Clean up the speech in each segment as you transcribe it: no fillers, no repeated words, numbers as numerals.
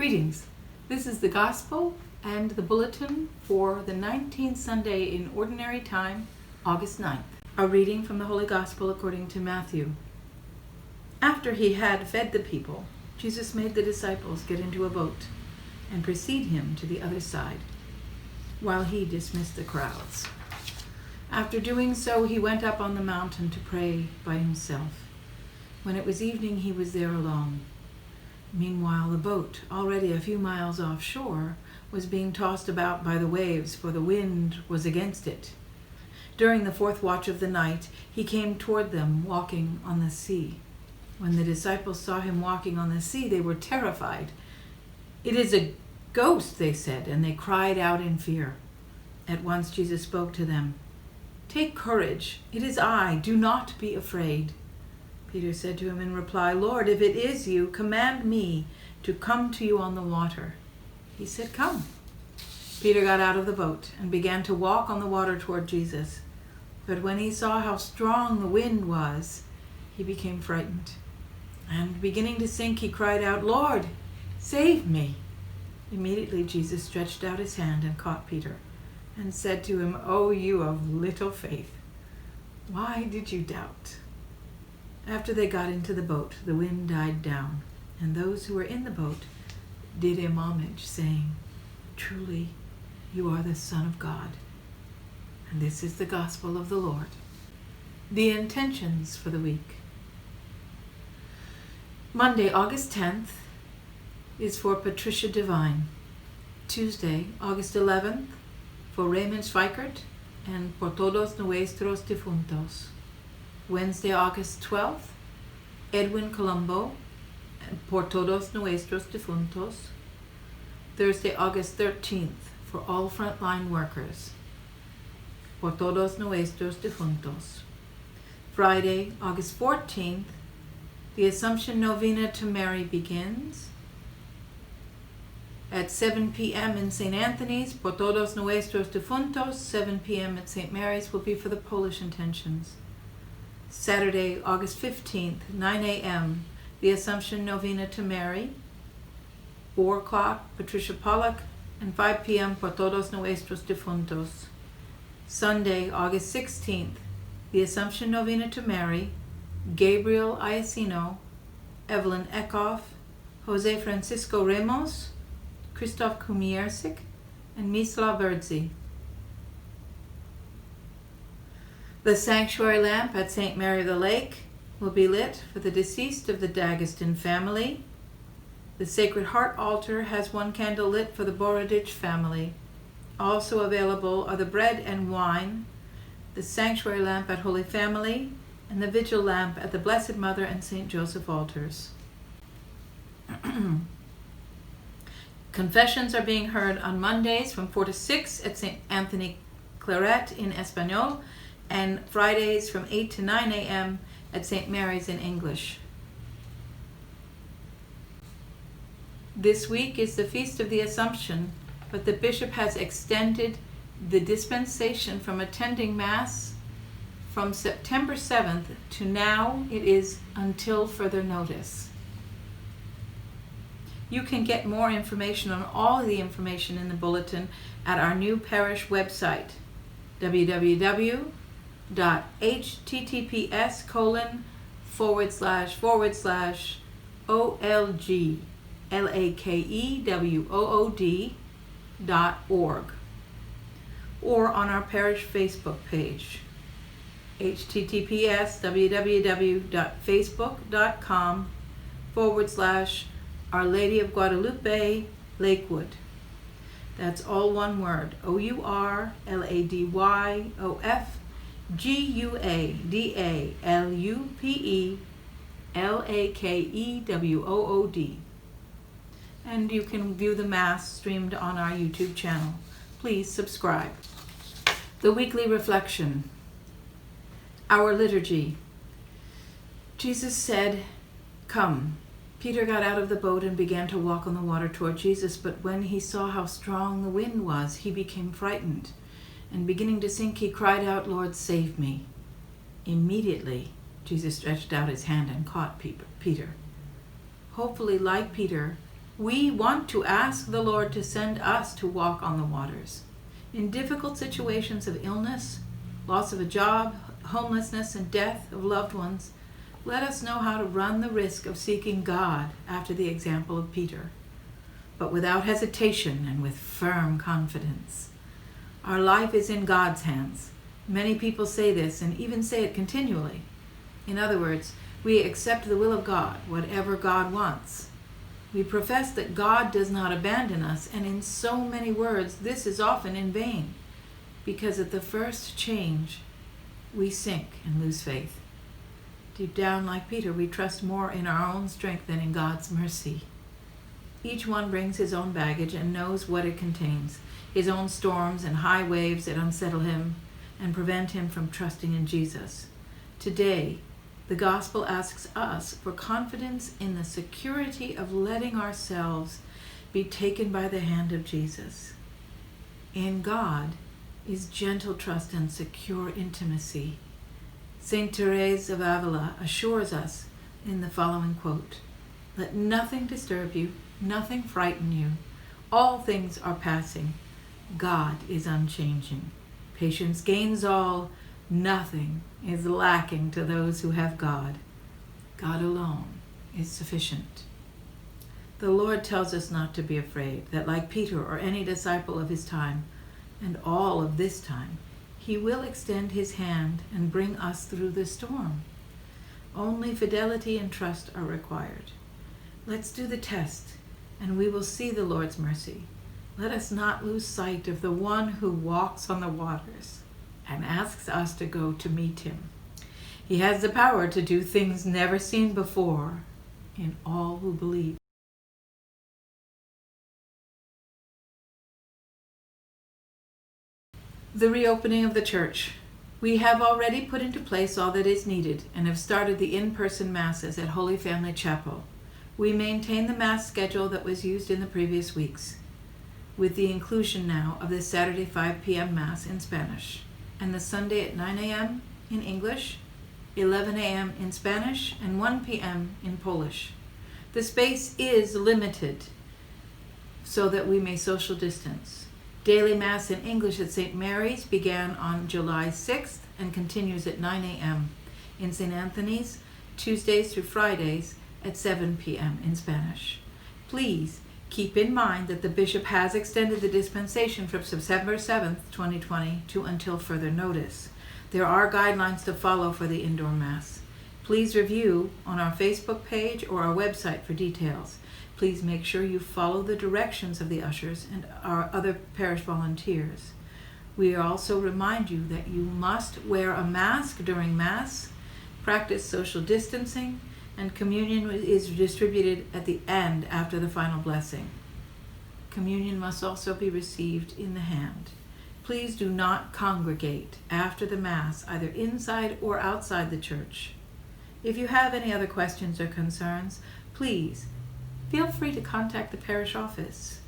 Greetings. This is the Gospel and the Bulletin for the 19th Sunday in Ordinary Time, August 9th. A reading from the Holy Gospel according to Matthew. After he had fed the people, Jesus made the disciples get into a boat and precede him to the other side, while he dismissed the crowds. After doing so, he went up on the mountain to pray by himself. When it was evening, he was there alone. Meanwhile, the boat, already a few miles offshore, was being tossed about by the waves, for the wind was against it. During the fourth watch of the night, he came toward them, walking on the sea. When the disciples saw him walking on the sea, they were terrified. "It is a ghost," they said, and they cried out in fear. At once Jesus spoke to them. "Take courage, it is I, do not be afraid." Peter said to him in reply, "Lord, if it is you, command me to come to you on the water." He said, "Come." Peter got out of the boat and began to walk on the water toward Jesus. But when he saw how strong the wind was, he became frightened. And beginning to sink, he cried out, "Lord, save me." Immediately Jesus stretched out his hand and caught Peter and said to him, "O you of little faith, why did you doubt?" After they got into the boat, the wind died down, and those who were in the boat did him homage, saying, "Truly, you are the Son of God." And this is the gospel of the Lord. The intentions for the week. Monday, August 10th, is for Patricia Devine. Tuesday, August 11th, for Raymond Schweikert and por todos nuestros difuntos. Wednesday, August 12th, Edwin Colombo, and por todos nuestros difuntos. Thursday, August 13th, for all frontline workers, por todos nuestros difuntos. Friday, August 14th, the Assumption Novena to Mary begins at 7 p.m. in St. Anthony's, por todos nuestros difuntos. 7 p.m. at St. Mary's will be for the Polish intentions. Saturday, August 15th, 9 a.m., the Assumption Novena to Mary. 4 o'clock, Patricia Pollock, and 5 p.m. por todos nuestros difuntos. Sunday, August 16th, the Assumption Novena to Mary. Gabriel Iacino, Evelyn Eckhoff, Jose Francisco Ramos, Christoph Kumiersik, and Misla Verdzi. The sanctuary lamp at St. Mary of the Lake will be lit for the deceased of the D'Agostin family. The Sacred Heart altar has one candle lit for the Borodich family. Also available are the bread and wine, the sanctuary lamp at Holy Family, and the vigil lamp at the Blessed Mother and St. Joseph altars. Confessions are being heard on Mondays from 4 to 6 at St. Anthony Claret in Espanol, and Fridays from 8 to 9 a.m. at St. Mary's in English. This week is the Feast of the Assumption, but the bishop has extended the dispensation from attending Mass from September 7th to now. It is until further notice. You can get more information on all of the information in the bulletin at our new parish website, www.https://olglakewood.org, or on our parish Facebook page, https://www.facebook.com/Our Lady of Guadalupe, Lakewood. That's all one word, OURLADYOFGUADALUPE And you can view the Mass streamed on our YouTube channel. Please subscribe. The weekly reflection. Our liturgy. Jesus said, "Come." Peter got out of the boat and began to walk on the water toward Jesus, but when he saw how strong the wind was, he became frightened, and beginning to sink, he cried out, "Lord, save me." Immediately, Jesus stretched out his hand and caught Peter. Hopefully, like Peter, We want to ask the Lord to send us to walk on the waters. In difficult situations of illness, loss of a job, homelessness, and death of loved ones, let us know how to run the risk of seeking God after the example of Peter, but without hesitation and with firm confidence. Our life is in God's hands. Many people say this and even say it continually. In other words, we accept the will of God, whatever God wants. We profess that God does not abandon us, and in so many words, this is often in vain, because at the first change, we sink and lose faith. Deep down, like Peter, we trust more in our own strength than in God's mercy. Each one brings his own baggage and knows what it contains, his own storms and high waves that unsettle him and prevent him from trusting in Jesus. Today, the gospel asks us for confidence in the security of letting ourselves be taken by the hand of Jesus. In God is gentle trust and secure intimacy. Saint Therese of Avila assures us in the following quote, "Let nothing disturb you, nothing frighten you. All things are passing. God is unchanging. Patience gains all. Nothing is lacking to those who have God. God alone is sufficient." The Lord tells us not to be afraid, that like Peter or any disciple of his time, and all of this time, he will extend his hand and bring us through the storm. Only fidelity and trust are required. Let's do the test, and we will see the Lord's mercy. Let us not lose sight of the one who walks on the waters and asks us to go to meet him. He has the power to do things never seen before in all who believe. The reopening of the church. We have already put into place all that is needed and have started the in-person masses at Holy Family Chapel. We maintain the mass schedule that was used in the previous weeks, with the inclusion now of the Saturday 5 p.m. Mass in Spanish and the Sunday at 9 a.m. in English, 11 a.m. in Spanish, and 1 p.m. in Polish. The space is limited so that we may social distance. Daily Mass in English at St. Mary's began on July 6th and continues at 9 a.m. in St. Anthony's, Tuesdays through Fridays at 7 p.m. in Spanish. Please keep in mind that the Bishop has extended the dispensation from September 7th, 2020 to until further notice. There are guidelines to follow for the indoor Mass. Please review on our Facebook page or our website for details. Please make sure you follow the directions of the ushers and our other parish volunteers. We also remind you that you must wear a mask during Mass, practice social distancing, and communion is distributed at the end after the final blessing. Communion must also be received in the hand. Please do not congregate after the Mass, either inside or outside the church. If you have any other questions or concerns, please feel free to contact the parish office.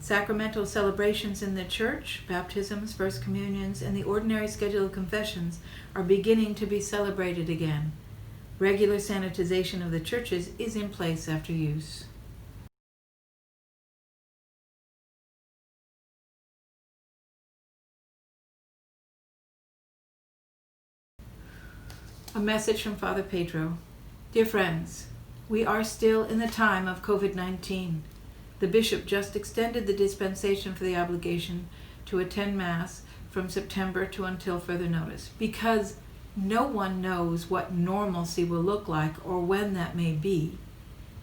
Sacramental celebrations in the church, baptisms, first communions, and the ordinary schedule of confessions are beginning to be celebrated again. Regular sanitization of the churches is in place after use. A message from Father Pedro. Dear friends, we are still in the time of COVID-19. The bishop just extended the dispensation for the obligation to attend Mass from September to until further notice, because no one knows what normalcy will look like or when that may be.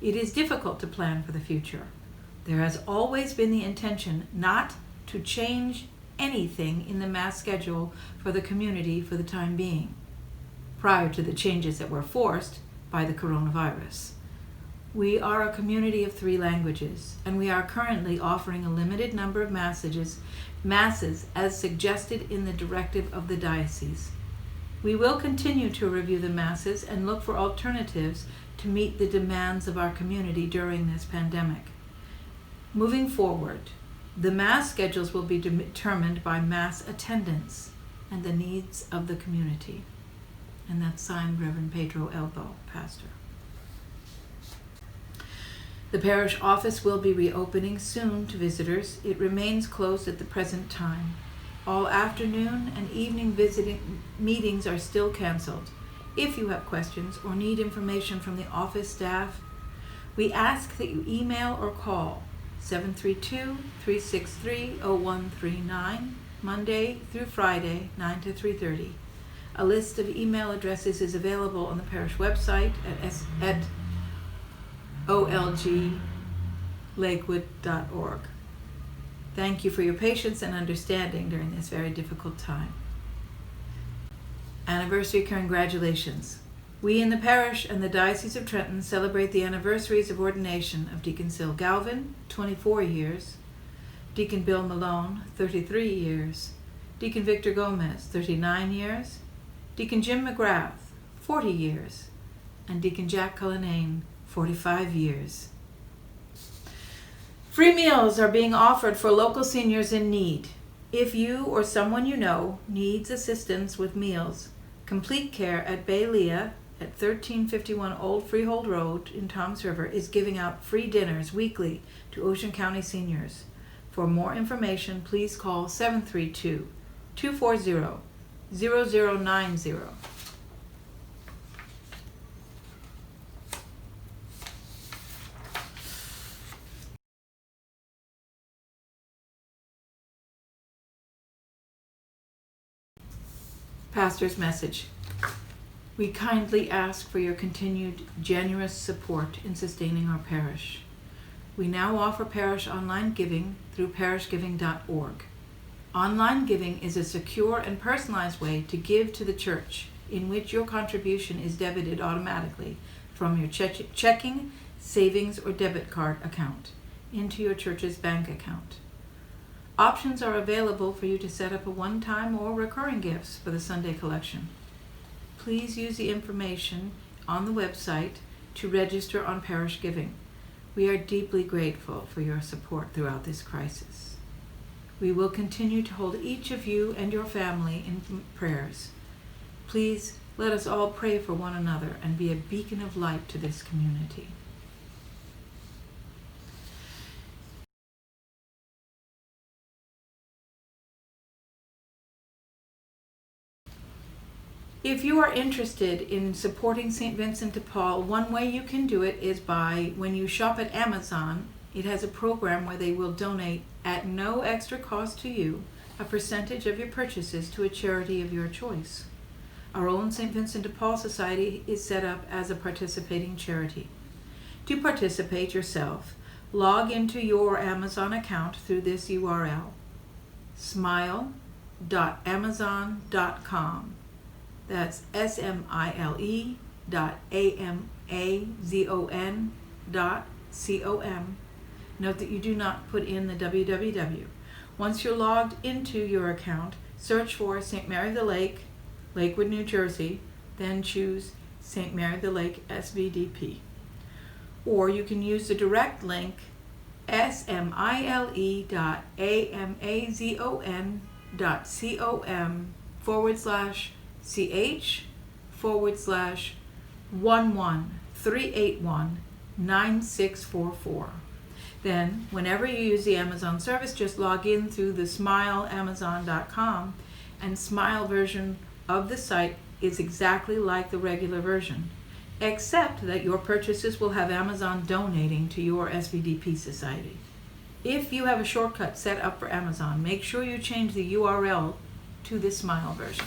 It is difficult to plan for the future. There has always been the intention not to change anything in the Mass schedule for the community for the time being, prior to the changes that were forced by the coronavirus. We are a community of 3 languages, and we are currently offering a limited number of masses as suggested in the directive of the diocese. We will continue to review the Masses and look for alternatives to meet the demands of our community during this pandemic. Moving forward, the Mass schedules will be determined by Mass attendance and the needs of the community. And that's signed Reverend Pedro Elbo, Pastor. The parish office will be reopening soon to visitors. It remains closed at the present time. All afternoon and evening visiting meetings are still canceled. If you have questions or need information from the office staff, we ask that you email or call 732-363-0139, Monday through Friday, 9 to 3:30. A list of email addresses is available on the parish website at olglakewood.org. Thank you for your patience and understanding during this very difficult time. Anniversary congratulations. We in the parish and the Diocese of Trenton celebrate the anniversaries of ordination of Deacon Sil Galvin, 24 years, Deacon Bill Malone, 33 years, Deacon Victor Gomez, 39 years, Deacon Jim McGrath, 40 years, and Deacon Jack Cullinane, 45 years. Free meals are being offered for local seniors in need. If you or someone you know needs assistance with meals, Complete Care at Bay Leah at 1351 Old Freehold Road in Toms River is giving out free dinners weekly to Ocean County seniors. For more information, please call 732-240-0090. Pastor's message. We kindly ask for your continued generous support in sustaining our parish. We now offer parish online giving through parishgiving.org. Online giving is a secure and personalized way to give to the church, in which your contribution is debited automatically from your checking, savings, or debit card account into your church's bank account. Options are available for you to set up a one-time or recurring gifts for the Sunday collection. Please use the information on the website to register on parish giving. We are deeply grateful for your support throughout this crisis. We will continue to hold each of you and your family in prayers. Please let us all pray for one another and be a beacon of light to this community. If you are interested in supporting St. Vincent de Paul, one way you can do it is by, when you shop at Amazon, it has a program where they will donate, at no extra cost to you, a percentage of your purchases to a charity of your choice. Our own St. Vincent de Paul Society is set up as a participating charity. To participate yourself, log into your Amazon account through this URL, smile.amazon.com. That's smile.amazon.com. Note that you do not put in the www. Once you're logged into your account, search for St. Mary the Lake, Lakewood, New Jersey, then choose St. Mary the Lake SVDP. Or you can use the direct link smile.ch.com/CH/113819644. Then, whenever you use the Amazon service, just log in through the smileamazon.com, and Smile version of the site is exactly like the regular version, except that your purchases will have Amazon donating to your SVDP society. If you have a shortcut set up for Amazon, make sure you change the URL to the Smile version.